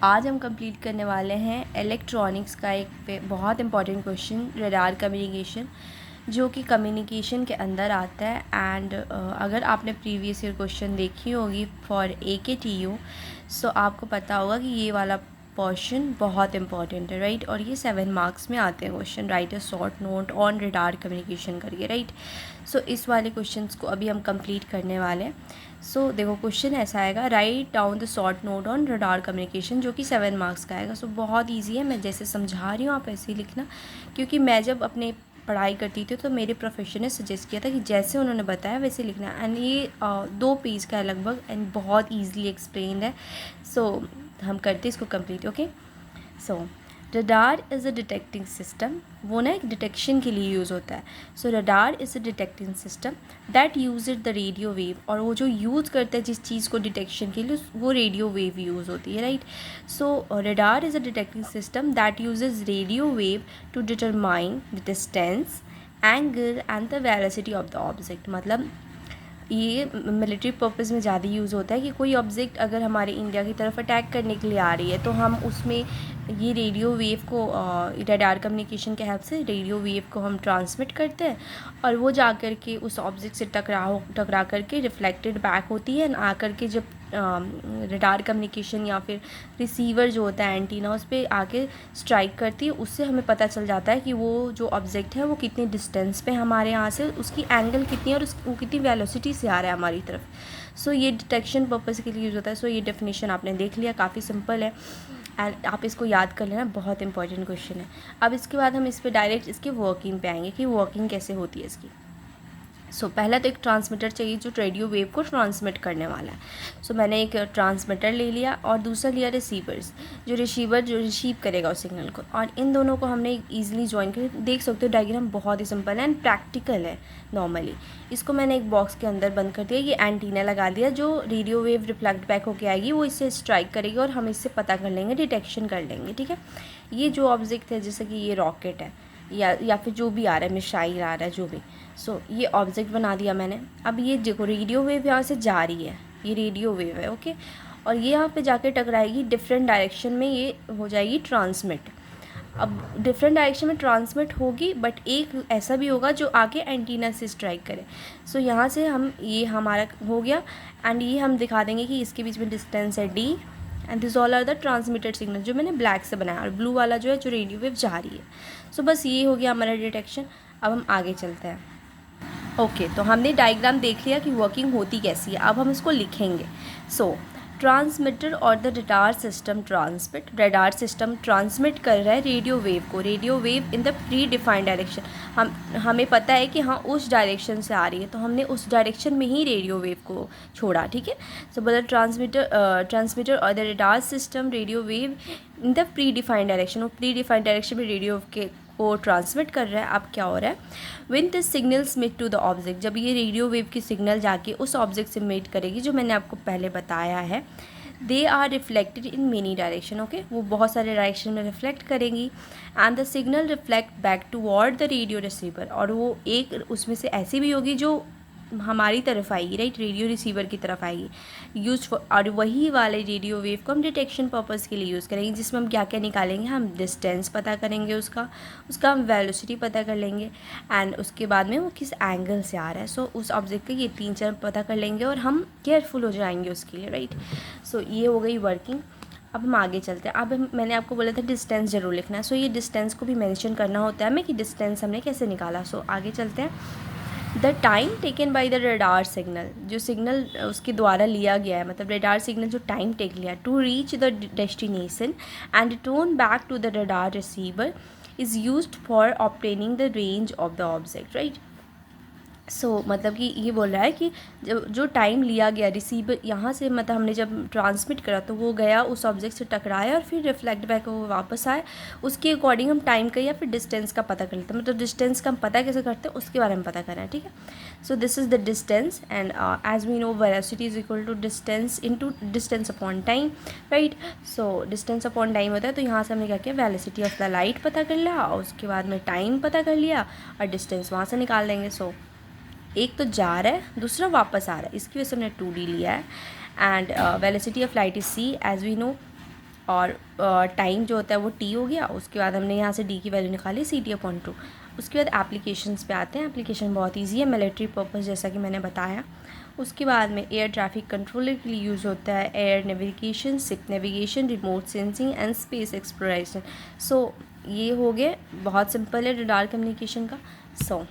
आज हम कंप्लीट करने वाले हैं इलेक्ट्रॉनिक्स का एक बहुत इंपॉर्टेंट क्वेश्चन, रडार कम्युनिकेशन, जो कि कम्युनिकेशन के अंदर आता है। एंड अगर आपने प्रीवियस ईयर क्वेश्चन देखी होगी फॉर AKTU, सो आपको पता होगा कि ये वाला पोर्शन बहुत इंपॉर्टेंट है, राइट। और ये 7 मार्क्स में आते हैं question, right a short note on radar communication करके, राइट। इस वाले क्वेश्चंस को अभी हम कंप्लीट करने वाले हैं। देखो क्वेश्चन ऐसा आएगा, write down the short note on radar communication, जो कि 7 मार्क्स का आएगा। बहुत ईजी है, मैं जैसे समझा रही हूँ आप ऐसे ही लिखना, क्योंकि मैं जब अपने पढ़ाई करती थी तो मेरे प्रोफेसर ने सजेस्ट किया था कि जैसे उन्होंने बताया वैसे लिखना। एंड ये 2 पेज का है लगभग, एंड बहुत ईजिली एक्सप्लेन्ड है। हम करते इसको complete, okay. Radar is a detecting system, वो ना एक डिटेक्शन के लिए यूज़ होता है। Radar is a detecting system that uses the radio wave, और वो जो यूज़ करता है जिस चीज़ को डिटेक्शन के लिए, वो रेडियो वेव यूज़ होती है, right. Radar is a detecting system that uses radio wave to determine the distance, angle and the velocity of the object. मतलब ये मिलिट्री पर्पस में ज़्यादा यूज़ होता है कि कोई ऑब्जेक्ट अगर हमारे इंडिया की तरफ अटैक करने के लिए आ रही है, तो हम उसमें ये रेडियो वेव को, रडार कम्युनिकेशन के हेल्प से रेडियो वेव को हम ट्रांसमिट करते हैं, और वो जा कर के उस ऑब्जेक्ट से टकरा करके रिफ्लेक्टेड बैक होती है। आ कर के जब रडार कम्युनिकेशन या फिर रिसीवर जो होता है एंटीना, उस पर आके स्ट्राइक करती है, उससे हमें पता चल जाता है कि वो जो ऑब्जेक्ट है वो कितनी डिस्टेंस पे हमारे यहाँ से, उसकी एंगल कितनी है और वो कितनी वेलोसिटी से आ रहा है हमारी तरफ। ये डिटेक्शन पर्पज़ के लिए यूज़ होता है। ये डेफिनेशन आपने देख लिया, काफ़ी सिंपल है, एंड आप इसको याद कर लेना, बहुत इंपॉर्टेंट क्वेश्चन है। अब इसके बाद हम इस पर डायरेक्ट इसके वर्किंग पे आएंगे कि वर्किंग कैसे होती है इसकी। पहला तो एक ट्रांसमीटर चाहिए जो रेडियो वेव को ट्रांसमिट करने वाला है। मैंने एक ट्रांसमीटर ले लिया और दूसरा लिया रिसीवर्स, जो रिसीव करेगा उस सिग्नल को, और इन दोनों को हमने ईजिली ज्वाइन कर, देख सकते हो डायग्राम बहुत ही सिंपल है एंड प्रैक्टिकल है नॉर्मली। इसको मैंने एक बॉक्स के अंदर बंद कर दिया, ये एंटीना लगा दिया, जो रेडियो वेव रिफ्लेक्ट बैक होके आएगी वो इससे स्ट्राइक करेगी और हम इससे पता कर लेंगे, डिटेक्शन कर लेंगे, ठीक है। ये जो ऑब्जेक्ट है, जैसे कि ये रॉकेट है या फिर जो भी आ रहा है, मिसाइल आ रहा है, जो भी, ये ऑब्जेक्ट बना दिया मैंने। अब ये देखो रेडियो वेव यहाँ से जा रही है, ये रेडियो वेव है, ओके, और ये यहाँ पे जाके टकराएगी, डिफरेंट डायरेक्शन में ये हो जाएगी ट्रांसमिट। अब डिफरेंट डायरेक्शन में ट्रांसमिट होगी, बट एक ऐसा भी होगा जो आके एंटीना से स्ट्राइक करे। यहाँ से हम, ये हमारा हो गया, एंड ये हम दिखा देंगे कि इसके बीच में डिस्टेंस है D, and this all are the transmitted signal, जो मैंने ब्लैक से बनाया, और ब्लू वाला जो है जो रेडियो वेव जा रही है। बस ये हो गया हमारा डिटेक्शन। अब हम आगे चलते हैं। ओके, तो हमने डायग्राम देख लिया कि वर्किंग होती कैसी है, अब हम इसको लिखेंगे। ट्रांसमीटर और the radar system transmit, radar system transmit कर रहा है रेडियो वेव को, radio wave in the pre defined direction. हमें पता है कि हाँ उस डायरेक्शन से आ रही है, तो हमने उस डायरेक्शन में ही रेडियो वेव को छोड़ा, ठीक है। मतलब ट्रांसमीटर और the radar system radio wave in the pre defined direction, वो प्री डिफाइंड डायरेक्शन में रेडियो के को ट्रांसमिट कर रहा है। अब क्या हो रहा है, when this signals meet to the object, जब ये रेडियो वेव की सिग्नल जाके उस ऑब्जेक्ट से मीट करेगी, जो मैंने आपको पहले बताया है, they are reflected in many direction, okay, वो बहुत सारे डायरेक्शन में रिफ्लेक्ट करेंगी, and the signal reflect back toward the radio receiver, और वो एक उसमें से ऐसी भी होगी जो हमारी तरफ आएगी, राइट, रेडियो रिसीवर की तरफ आएगी यूज फॉर, और वही वाले रेडियो वेव को हम डिटेक्शन पर्पज़ के लिए यूज़ करेंगे, जिसमें हम क्या क्या निकालेंगे, हम डिस्टेंस पता करेंगे, उसका हम वेलोसिटी पता कर लेंगे, एंड उसके बाद में वो किस एंगल से आ रहा है। उस ऑब्जेक्ट का ये 3-4 पता कर लेंगे और हम केयरफुल हो जाएंगे उसके लिए, राइट। ये हो गई वर्किंग। अब हम आगे चलते हैं। अब मैंने आपको बोला था डिस्टेंस ज़रूर लिखना है, ये डिस्टेंस को भी मेंशन करना होता है हमें कि डिस्टेंस हमने कैसे निकाला। आगे चलते हैं। The time taken by the radar signal, जो सिग्नल उसके द्वारा लिया गया है, मतलब रडार सिग्नल जो टाइम टेक लिया to reach the destination and return back to the radar receiver, is used for obtaining the range of the object, right. मतलब कि ये बोल रहा है कि जो टाइम लिया गया रिसीवर यहाँ से, मतलब हमने जब ट्रांसमिट करा तो वो गया उस ऑब्जेक्ट से टकराया और फिर रिफ्लेक्ट बैक वो वापस आए, उसके अकॉर्डिंग हम टाइम का या फिर डिस्टेंस का पता कर लेते हैं। मतलब डिस्टेंस का हम पता कैसे करते हैं उसके बारे में पता करना है, ठीक है। This is the distance, and as we know velocity is equal to distance into distance upon time, right. Distance upon time होता है, तो यहाँ से हमने क्या किया, वेलोसिटी ऑफ द लाइट पता कर लिया, और उसके बाद में टाइम पता कर लिया और डिस्टेंस वहाँ से निकाल देंगे। एक तो जा रहा है, दूसरा वापस आ रहा है, इसकी वजह से हमने 2D लिया है। And velocity of light is c, as we know और टाइम जो होता है वो टी हो गया। उसके बाद हमने यहाँ से डी की वैल्यू निकाली CT/2। उसके बाद एप्लीकेशंस पे आते हैं। एप्लीकेशन बहुत इजी है, मिलिट्री पर्पस जैसा कि मैंने बताया। उसके बाद में एयर ट्रैफिक कंट्रोलर के लिए यूज़ होता है air navigation, ship navigation, remote sensing and space exploration. So ये हो गए, बहुत सिंपल है रडार कम्युनिकेशन का। सो